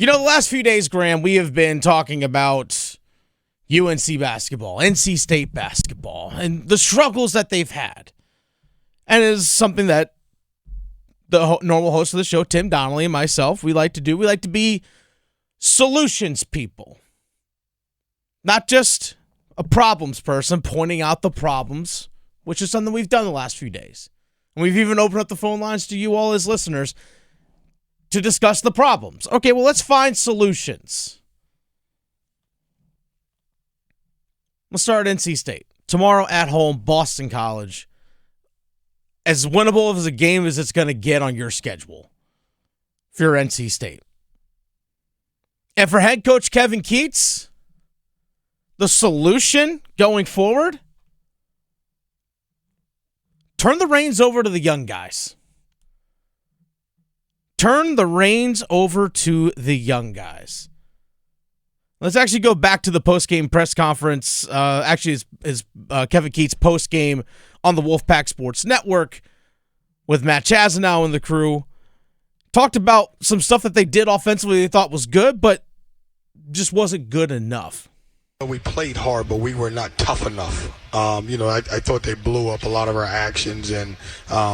The last few days, Graham, we have been talking about UNC basketball, NC State basketball, and the struggles that they've had. And it is something that the normal host of the show, Tim Donnelly, and myself, we like to do. We like to be solutions people. Not just a problems person pointing out the problems, which is something we've done the last few days. And we've even opened up the phone lines to you all as listeners to discuss the problems. Okay, well, let's find solutions. Let's start at NC State. Tomorrow at home, Boston College. As winnable as a game as it's going to get on your schedule if you're NC State. And for head coach Kevin Keatts, the solution going forward, turn the reins over to the young guys. Turn the reins over to the young guys. Let's actually go back to the post-game press conference. Is Kevin Keatts post-game on the Wolfpack Sports Network with Matt Chazanow and the crew. Talked about some stuff that they did offensively they thought was good, but just wasn't good enough. We played hard, but we were not tough enough. I thought they blew up a lot of our actions, and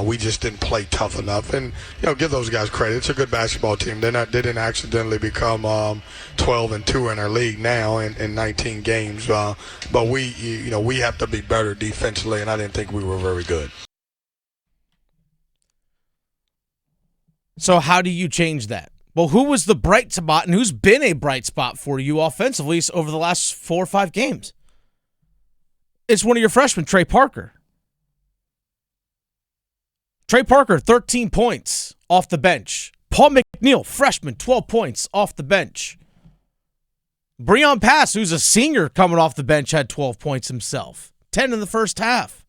we just didn't play tough enough. And give those guys credit. It's a good basketball team. They didn't accidentally become 12-2 in our league now in 19 games. But we have to be better defensively, and I didn't think we were very good. So how do you change that? Well, who was the bright spot and who's been a bright spot for you offensively over the last 4 or 5 games? It's one of your freshmen, Trey Parker. Trey Parker, 13 points off the bench. Paul McNeil, freshman, 12 points off the bench. Breon Pass, who's a senior coming off the bench, had 12 points himself. 10 in the first half.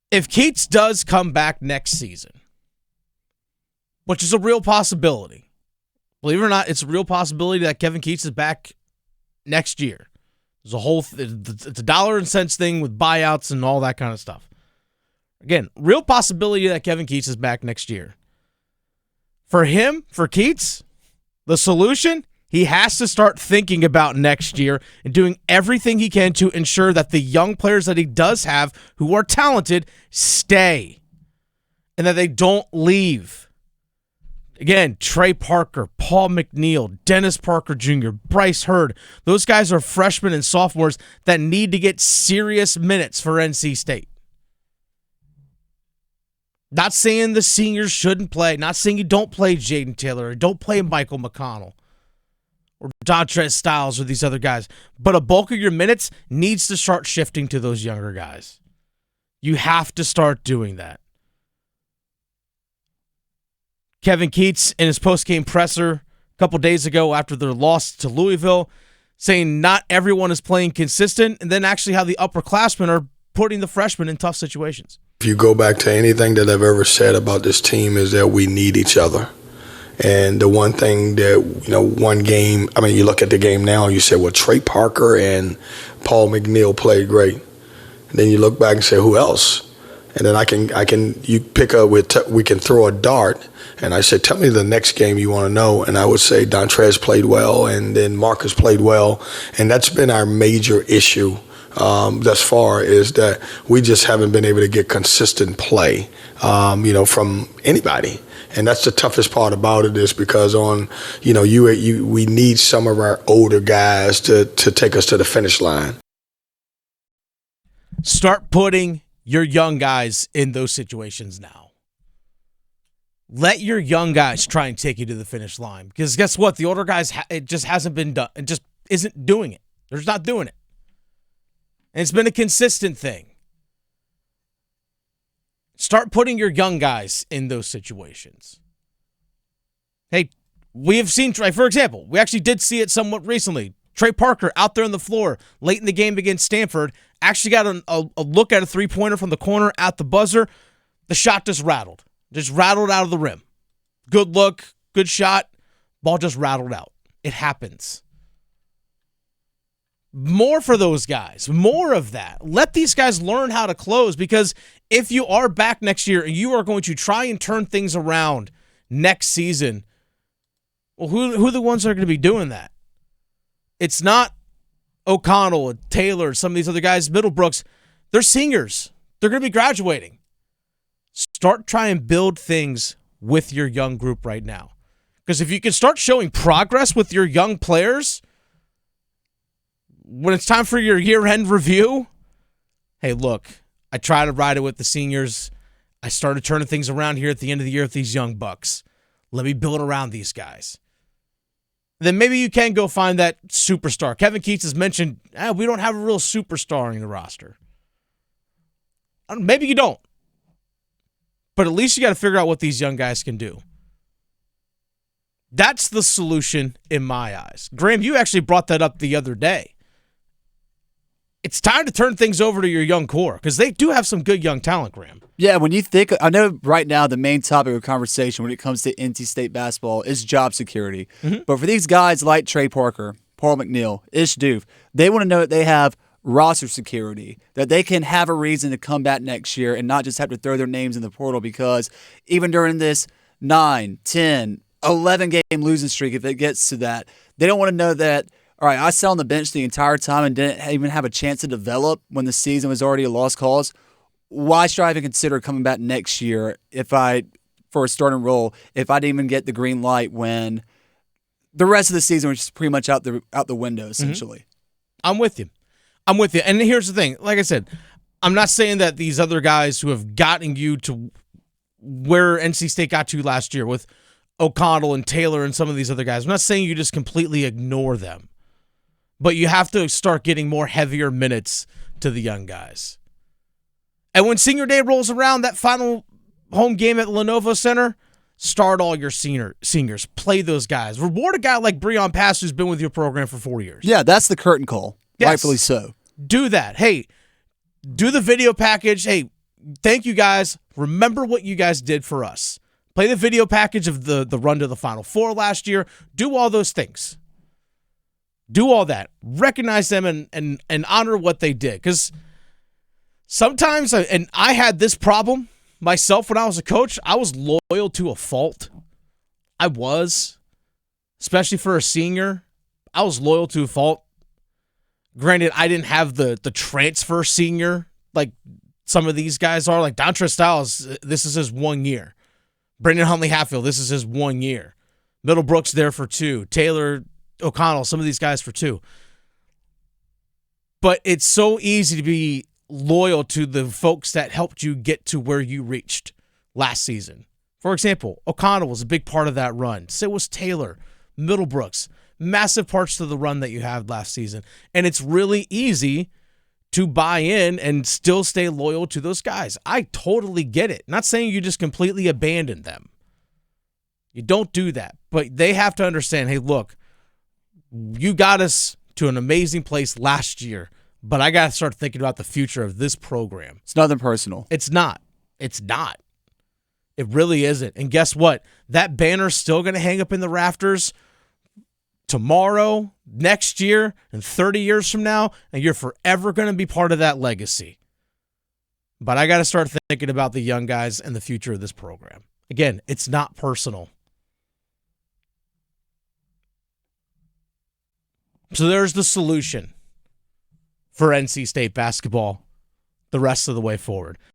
If Keatts does come back next season, which is a real possibility. Believe it or not, it's a real possibility that Kevin Keatts is back next year. There's a whole it's a dollar and cents thing with buyouts and all that kind of stuff. Again, real possibility that Kevin Keatts is back next year. For Keatts, the solution, he has to start thinking about next year and doing everything he can to ensure that the young players that he does have who are talented stay and that they don't leave. Again, Trey Parker, Paul McNeil, Dennis Parker Jr., Bryce Hurd. Those guys are freshmen and sophomores that need to get serious minutes for NC State. Not saying the seniors shouldn't play. Not saying you don't play Jaden Taylor or don't play Michael McConnell or Dontrez Styles or these other guys. But a bulk of your minutes needs to start shifting to those younger guys. You have to start doing that. Kevin Keatts in his post-game presser a couple days ago after their loss to Louisville, saying not everyone is playing consistent, and then actually how the upperclassmen are putting the freshmen in tough situations. If you go back to anything that I've ever said about this team is that we need each other. And the one thing that, one game, you look at the game now and you say, well, Trey Parker and Paul McNeil played great. And then you look back and say, who else? And then you pick up we can throw a dart. And I said, tell me the next game you want to know. And I would say Dontrez played well, and then Marcus played well. And that's been our major issue thus far, is that we just haven't been able to get consistent play, from anybody. And that's the toughest part about it, is because we need some of our older guys to take us to the finish line. Start putting your young guys in those situations now. Let your young guys try and take you to the finish line. Because guess what? The older guys, it just hasn't been done. It just isn't doing it. They're just not doing it. And it's been a consistent thing. Start putting your young guys in those situations. Hey, we have seen, for example, we actually did see it somewhat recently. Trey Parker out there on the floor late in the game against Stanford actually got a look at a three-pointer from the corner at the buzzer. The shot just rattled. Just rattled out of the rim. Good look, good shot. Ball just rattled out. It happens. More for those guys. More of that. Let these guys learn how to close, because if you are back next year and you are going to try and turn things around next season, Well, who are the ones that are going to be doing that? It's not O'Connell, Taylor, some of these other guys, Middlebrooks. They're seniors. They're going to be graduating. Start trying to build things with your young group right now. Because if you can start showing progress with your young players, when it's time for your year-end review, hey, look, I try to ride it with the seniors. I started turning things around here at the end of the year with these young bucks. Let me build around these guys. Then maybe you can go find that superstar. Kevin Keatts has mentioned, we don't have a real superstar in the roster. Maybe you don't. But at least you got to figure out what these young guys can do. That's the solution in my eyes. Graham, you actually brought that up the other day. It's time to turn things over to your young core because they do have some good young talent, Graham. Yeah, when you think, I know right now the main topic of conversation when it comes to NC State basketball is job security. Mm-hmm. But for these guys like Trey Parker, Paul McNeil, Ish Doof, they want to know that they have roster security, that they can have a reason to come back next year and not just have to throw their names in the portal because even during this 9, 10, 11-game losing streak, if it gets to that, they don't want to know that, all right, I sat on the bench the entire time and didn't even have a chance to develop when the season was already a lost cause. Why should I even consider coming back next year for a starting role if I didn't even get the green light when the rest of the season was just pretty much out the window, essentially? Mm-hmm. I'm with you. And here's the thing. Like I said, I'm not saying that these other guys who have gotten you to where NC State got to last year with O'Connell and Taylor and some of these other guys, I'm not saying you just completely ignore them. But you have to start getting more heavier minutes to the young guys. And when senior day rolls around, that final home game at Lenovo Center, start all your seniors. Play those guys. Reward a guy like Breon Pass who's been with your program for 4 years. Yeah, that's the curtain call. Yes. Rightfully so. Do that. Hey, do the video package. Hey, thank you guys. Remember what you guys did for us. Play the video package of the run to the Final Four last year. Do all those things. Do all that. Recognize them and honor what they did. Because sometimes, and I had this problem myself when I was a coach, I was loyal to a fault. I was. Especially for a senior. I was loyal to a fault. Granted, I didn't have the transfer senior like some of these guys are. Like Dontre Styles, this is his 1 year. Brendan Huntley-Hatfield, this is his 1 year. Middlebrooks there for 2. Taylor O'Connell, some of these guys for 2. But it's so easy to be loyal to the folks that helped you get to where you reached last season. For example, O'Connell was a big part of that run. So was Taylor, Middlebrooks, massive parts to the run that you had last season. And it's really easy to buy in and still stay loyal to those guys. I totally get it. Not saying you just completely abandon them. You don't do that. But they have to understand, hey, look, you got us to an amazing place last year, but I got to start thinking about the future of this program. It's nothing personal. It's not. It's not. It really isn't. And guess what? That banner's still going to hang up in the rafters tomorrow, next year, and 30 years from now, and you're forever going to be part of that legacy. But I got to start thinking about the young guys and the future of this program. Again, it's not personal. So there's the solution for NC State basketball the rest of the way forward.